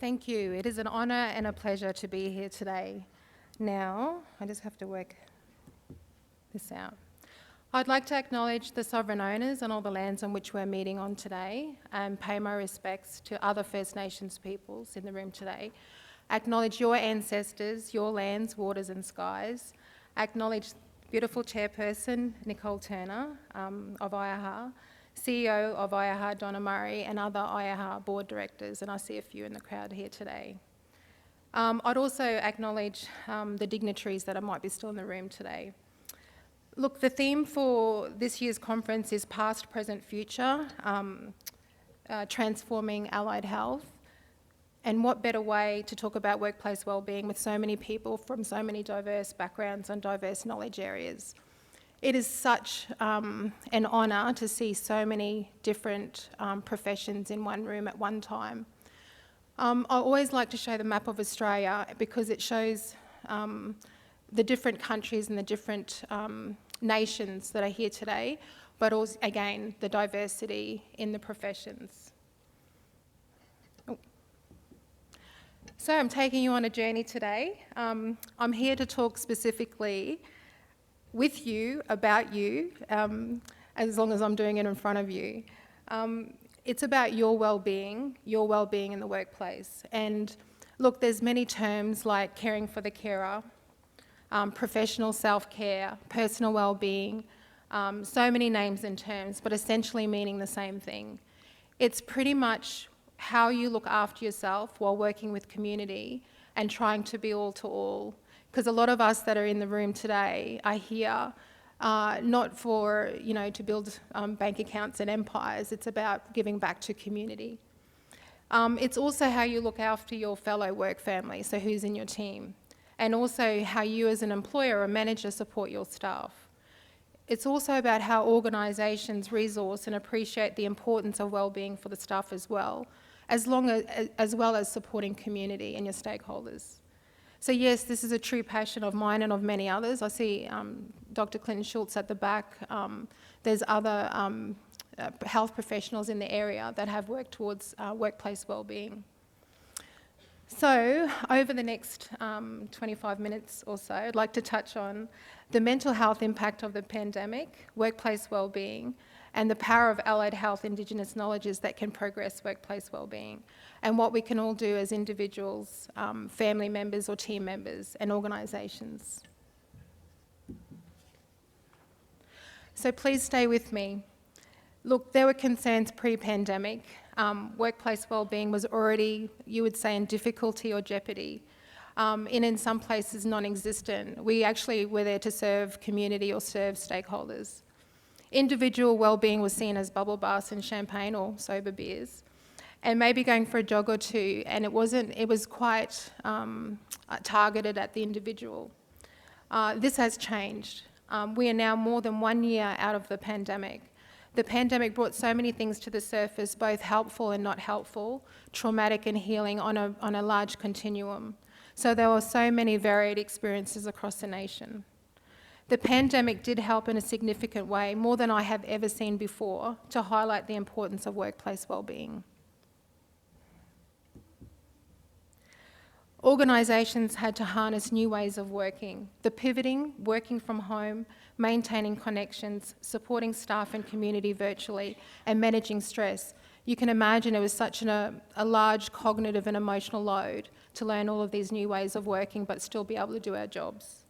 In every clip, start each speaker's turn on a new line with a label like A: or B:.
A: Thank you. It is an honour and a pleasure to be here today. Now, I just have to work this out. I'd like to acknowledge the sovereign owners on all the lands on which we're meeting on today and pay my respects to other First Nations peoples in the room today. Acknowledge your ancestors, your lands, waters and skies. Acknowledge beautiful chairperson Nicole Turner of IAHA, CEO of IAHA Donna Murray and other IAHA board directors, and I see a few in the crowd here today. I'd also acknowledge the dignitaries that might be still in the room today. Look, the theme for this year's conference is Past, Present, Future, Transforming Allied Health. And what better way to talk about workplace wellbeing with so many people from so many diverse backgrounds and diverse knowledge areas. It is such an honour to see so many different professions in one room at one time. I always like to show the map of Australia because it shows the different countries and the different nations that are here today, but also, again, the diversity in the professions. So I'm taking you on a journey today. I'm here to talk specifically with you, about you, as long as I'm doing it in front of you. It's about your well-being in the workplace. And look, there's many terms like caring for the carer, professional self-care, personal well-being, so many names and terms, but essentially meaning the same thing. It's pretty much how you look after yourself while working with community and trying to be all to all. Because a lot of us that are in the room today are here not for, to build bank accounts and empires. It's about giving back to community. It's also how you look after your fellow work family, so who's in your team, and also how you as an employer or manager support your staff. It's also about how organisations resource and appreciate the importance of wellbeing for the staff as well as supporting community and your stakeholders. So yes, this is a true passion of mine and of many others. I see Dr. Clinton Schultz at the back. There's other health professionals in the area that have worked towards workplace wellbeing. So over the next 25 minutes or so, I'd like to touch on the mental health impact of the pandemic, workplace wellbeing, and the power of allied health Indigenous knowledges that can progress workplace wellbeing, and what we can all do as individuals, family members or team members and organisations. So please stay with me. Look, there were concerns pre-pandemic. Workplace wellbeing was already, you would say, in difficulty or jeopardy, in some places non-existent. We actually were there to serve community or serve stakeholders. Individual wellbeing was seen as bubble baths and champagne or sober beers, and maybe going for a jog or two, and it was quite targeted at the individual. This has changed. We are now more than 1 year out of the pandemic. The pandemic brought so many things to the surface, both helpful and not helpful, traumatic and healing on a large continuum. So there were so many varied experiences across the nation. The pandemic did help in a significant way, more than I have ever seen before, to highlight the importance of workplace wellbeing. Organisations had to harness new ways of working. The pivoting, working from home, maintaining connections, supporting staff and community virtually, and managing stress. You can imagine it was such a large cognitive and emotional load to learn all of these new ways of working but still be able to do our jobs.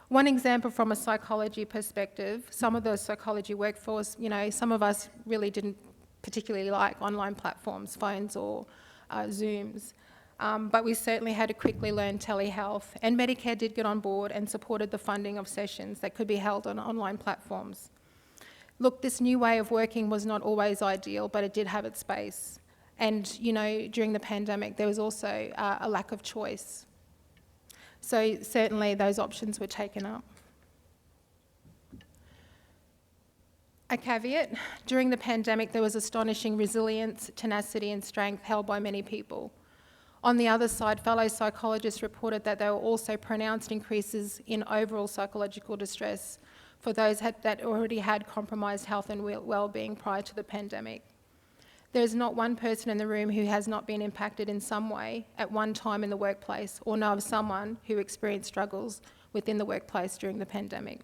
A: One example from a psychology perspective, some of the psychology workforce, some of us really didn't particularly like online platforms, phones or Zooms. But we certainly had to quickly learn telehealth, and Medicare did get on board and supported the funding of sessions that could be held on online platforms. Look, this new way of working was not always ideal, but it did have its space. And, during the pandemic, there was also a lack of choice. So certainly those options were taken up. A caveat, during the pandemic, there was astonishing resilience, tenacity and strength held by many people. On the other side, fellow psychologists reported that there were also pronounced increases in overall psychological distress for those that already had compromised health and well-being prior to the pandemic. There is not one person in the room who has not been impacted in some way at one time in the workplace or know of someone who experienced struggles within the workplace during the pandemic.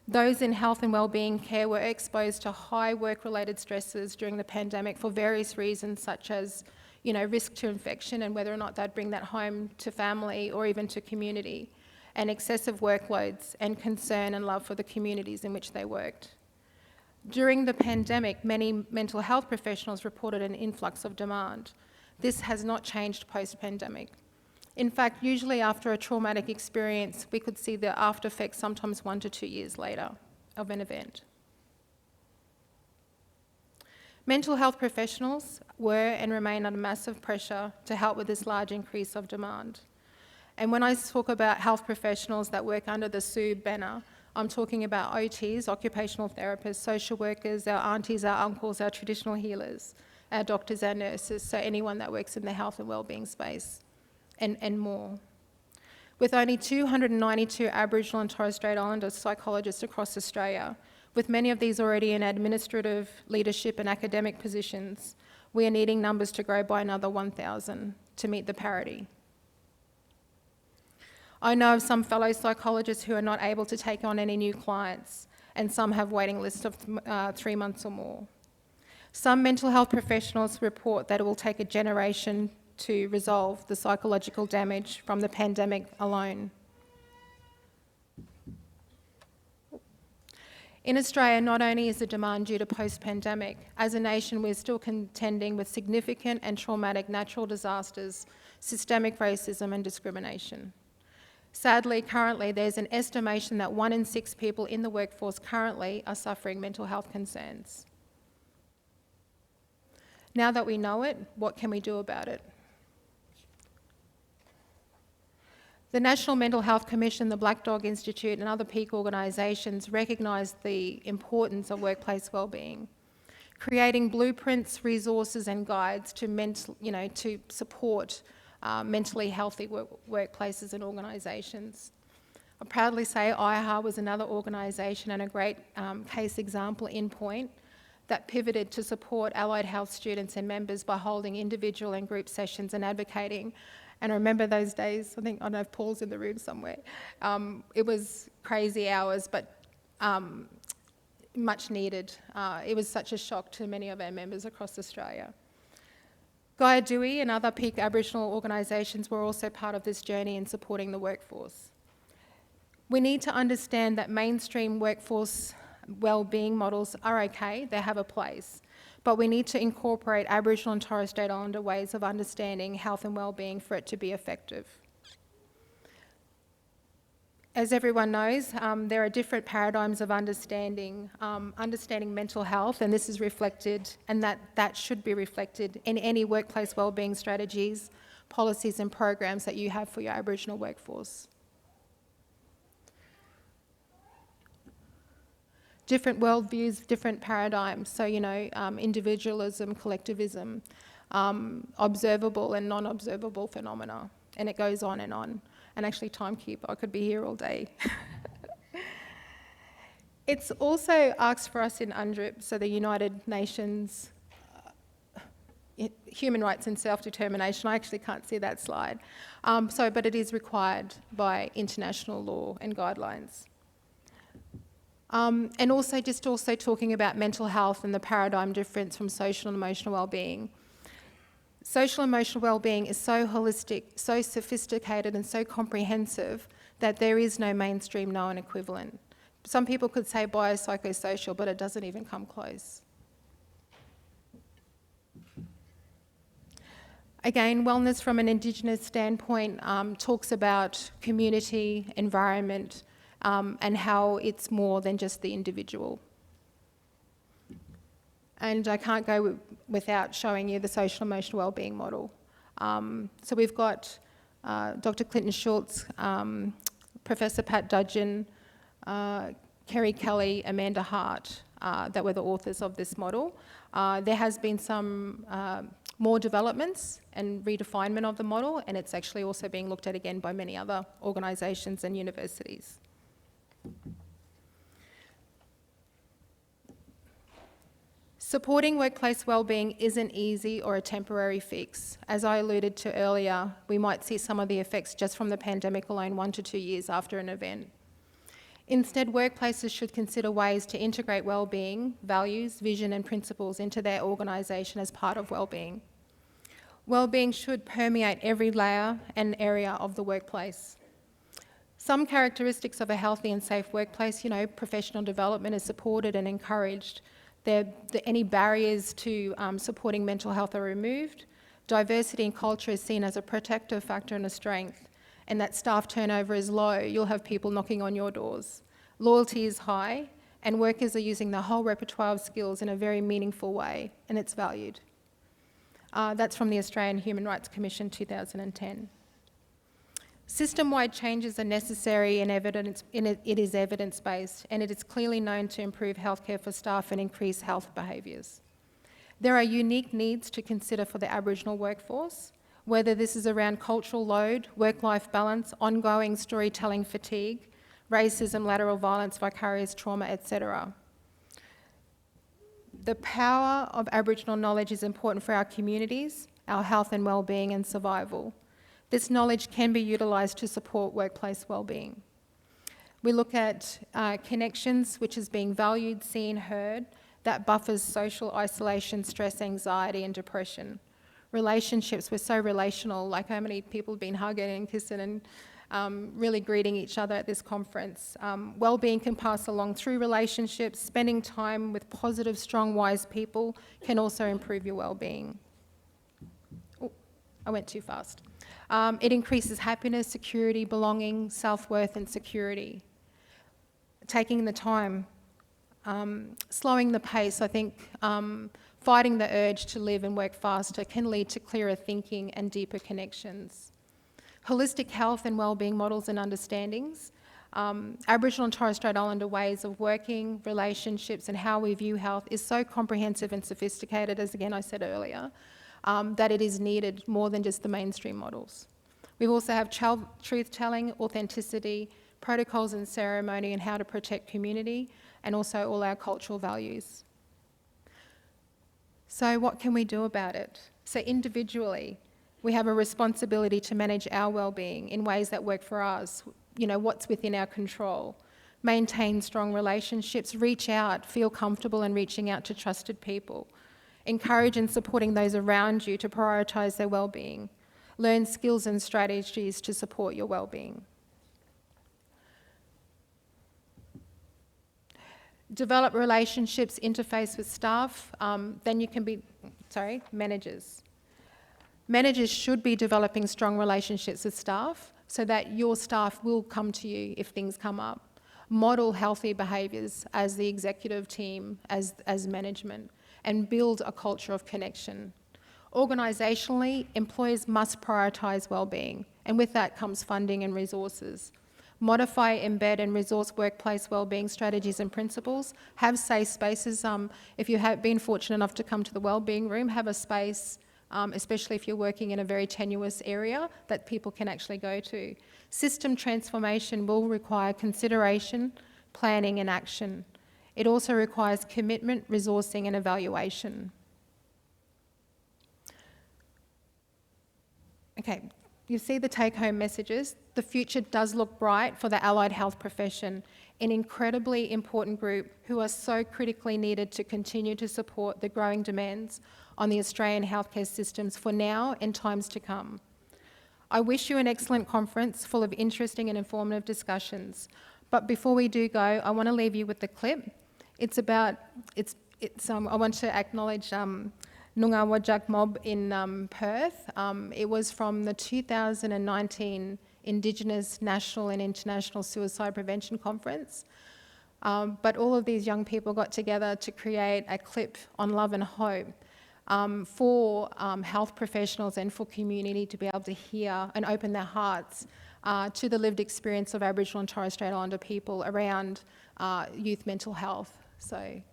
A: Those in health and wellbeing care were exposed to high work-related stresses during the pandemic for various reasons, such as, risk to infection and whether or not they'd bring that home to family or even to community, and excessive workloads and concern and love for the communities in which they worked. During the pandemic, many mental health professionals reported an influx of demand. This has not changed post-pandemic. In fact, usually after a traumatic experience, we could see the after effects sometimes 1 to 2 years later of an event. Mental health professionals were and remain under massive pressure to help with this large increase of demand. And when I talk about health professionals that work under the SUB banner, I'm talking about OTs, occupational therapists, social workers, our aunties, our uncles, our traditional healers, our doctors, our nurses, so anyone that works in the health and wellbeing space, and more. With only 292 Aboriginal and Torres Strait Islander psychologists across Australia, with many of these already in administrative, leadership and academic positions, we are needing numbers to grow by another 1,000 to meet the parity. I know of some fellow psychologists who are not able to take on any new clients, and some have waiting lists of 3 months or more. Some mental health professionals report that it will take a generation to resolve the psychological damage from the pandemic alone. In Australia, not only is the demand due to post-pandemic, as a nation we're still contending with significant and traumatic natural disasters, systemic racism and discrimination. Sadly, currently, there's an estimation that 1 in 6 people in the workforce currently are suffering mental health concerns. Now that we know it, what can we do about it? The National Mental Health Commission, the Black Dog Institute and other peak organisations recognise the importance of workplace wellbeing, creating blueprints, resources and guides to support mentally healthy workplaces and organisations. I proudly say IHA was another organisation and a great case example in Point that pivoted to support allied health students and members by holding individual and group sessions and advocating. And I remember those days, I don't know if Paul's in the room somewhere. It was crazy hours, but much needed. It was such a shock to many of our members across Australia. Gaia Dewey and other peak Aboriginal organisations were also part of this journey in supporting the workforce. We need to understand that mainstream workforce wellbeing models are okay, they have a place, but we need to incorporate Aboriginal and Torres Strait Islander ways of understanding health and wellbeing for it to be effective. As everyone knows, there are different paradigms of understanding mental health, and this is reflected, and that should be reflected in any workplace wellbeing strategies, policies and programs that you have for your Aboriginal workforce. Different worldviews, different paradigms, so individualism, collectivism, observable and non-observable phenomena, and it goes on. And actually, timekeeper, I could be here all day. It's also asked for us in UNDRIP, so the United Nations Human Rights and Self-Determination. I actually can't see that slide. But it is required by international law and guidelines. And also talking about mental health and the paradigm difference from social and emotional wellbeing. Social and emotional wellbeing is so holistic, so sophisticated and so comprehensive that there is no mainstream known equivalent. Some people could say biopsychosocial, but it doesn't even come close. Again, wellness from an Indigenous standpoint talks about community, environment, and how it's more than just the individual. And I can't go without showing you the social emotional wellbeing model. So we've got Dr. Clinton Schultz, Professor Pat Dudgeon, Kerry Kelly, Amanda Hart, that were the authors of this model. There has been some more developments and redefinement of the model, and it's actually also being looked at again by many other organisations and universities. Supporting workplace wellbeing isn't easy or a temporary fix. As I alluded to earlier, we might see some of the effects just from the pandemic alone 1 to 2 years after an event. Instead, workplaces should consider ways to integrate wellbeing, values, vision and principles into their organisation as part of wellbeing. Wellbeing should permeate every layer and area of the workplace. Some characteristics of a healthy and safe workplace, professional development is supported and encouraged. Any barriers to supporting mental health are removed. Diversity in culture is seen as a protective factor and a strength, and that staff turnover is low. You'll have people knocking on your doors. Loyalty is high, and workers are using the whole repertoire of skills in a very meaningful way, and it's valued. That's from the Australian Human Rights Commission 2010. System-wide changes are necessary and it is evidence-based, and it is clearly known to improve healthcare for staff and increase health behaviours. There are unique needs to consider for the Aboriginal workforce, whether this is around cultural load, work-life balance, ongoing storytelling fatigue, racism, lateral violence, vicarious trauma, etc. The power of Aboriginal knowledge is important for our communities, our health and wellbeing and survival. This knowledge can be utilised to support workplace wellbeing. We look at connections, which is being valued, seen, heard, that buffers social isolation, stress, anxiety and depression. Relationships, we're so relational, like how many people have been hugging and kissing and really greeting each other at this conference. Wellbeing can pass along through relationships. Spending time with positive, strong, wise people can also improve your wellbeing. Oh, I went too fast. It increases happiness, security, belonging, self-worth and security. Taking the time, slowing the pace, I think fighting the urge to live and work faster can lead to clearer thinking and deeper connections. Holistic health and wellbeing models and understandings. Aboriginal and Torres Strait Islander ways of working, relationships and how we view health is so comprehensive and sophisticated, as again I said earlier, that it is needed more than just the mainstream models. We also have truth-telling, authenticity, protocols and ceremony and how to protect community, and also all our cultural values. So what can we do about it? So individually, we have a responsibility to manage our wellbeing in ways that work for us, what's within our control. Maintain strong relationships, reach out, feel comfortable in reaching out to trusted people. Encourage and supporting those around you to prioritise their wellbeing. Learn skills and strategies to support your wellbeing. Develop relationships, interface with staff, then you can be, managers. Managers should be developing strong relationships with staff so that your staff will come to you if things come up. Model healthy behaviours as the executive team, as management, and build a culture of connection. Organisationally, employers must prioritise wellbeing, and with that comes funding and resources. Modify, embed and resource workplace wellbeing strategies and principles. Have safe spaces. If you have been fortunate enough to come to the wellbeing room, have a space, especially if you're working in a very tenuous area, that people can actually go to. System transformation will require consideration, planning and action. It also requires commitment, resourcing and evaluation. Okay, you see the take-home messages. The future does look bright for the allied health profession, an incredibly important group who are so critically needed to continue to support the growing demands on the Australian healthcare systems for now and times to come. I wish you an excellent conference full of interesting and informative discussions. But before we do go, I want to leave you with the clip. I want to acknowledge Noongar Whadjuk mob in Perth. It was from the 2019 Indigenous National and International Suicide Prevention Conference. But all of these young people got together to create a clip on love and hope for health professionals and for community to be able to hear and open their hearts to the lived experience of Aboriginal and Torres Strait Islander people around youth mental health. So I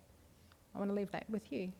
A: want to leave that with you.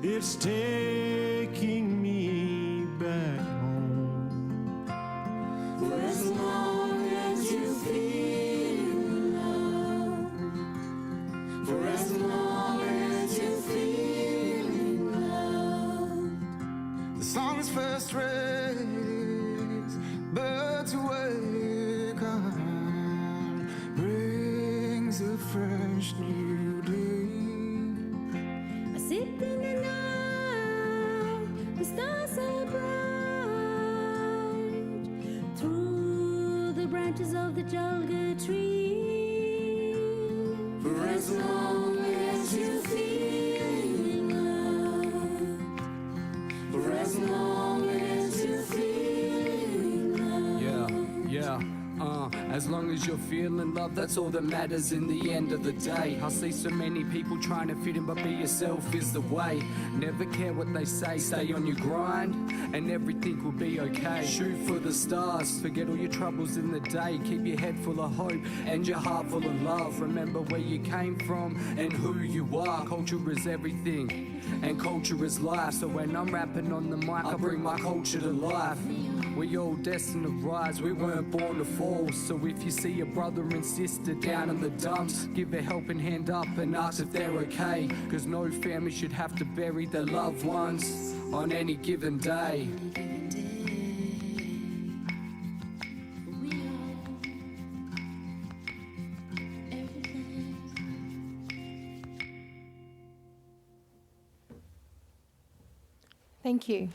B: it's taking me back home.
C: For as long as you feel love, for as long as you feel loved.
D: The song's first raise, birds wake up, brings a fresh new day.
C: I sit in the night, the stars so bright, through the branches of the julga tree.
D: For
C: As long as you feel loved, for as long as you feel loved.
E: Yeah. As long as you're feeling love, that's all that matters in the end of the day. I see so many people trying to fit in, but be yourself is the way. Never care what they say, stay on your grind, and everything will be okay. Shoot for the stars, forget all your troubles in the day. Keep your head full of hope and your heart full of love. Remember where you came from and who you are. Culture is everything, and culture is life. So when I'm rapping on the mic, I bring my culture to life. We all destined to rise, we weren't born to fall. So if you see a brother and sister down in the dumps, give a helping hand up and ask if they're okay. Cause no family should have to bury their loved ones on any given day.
A: Thank you.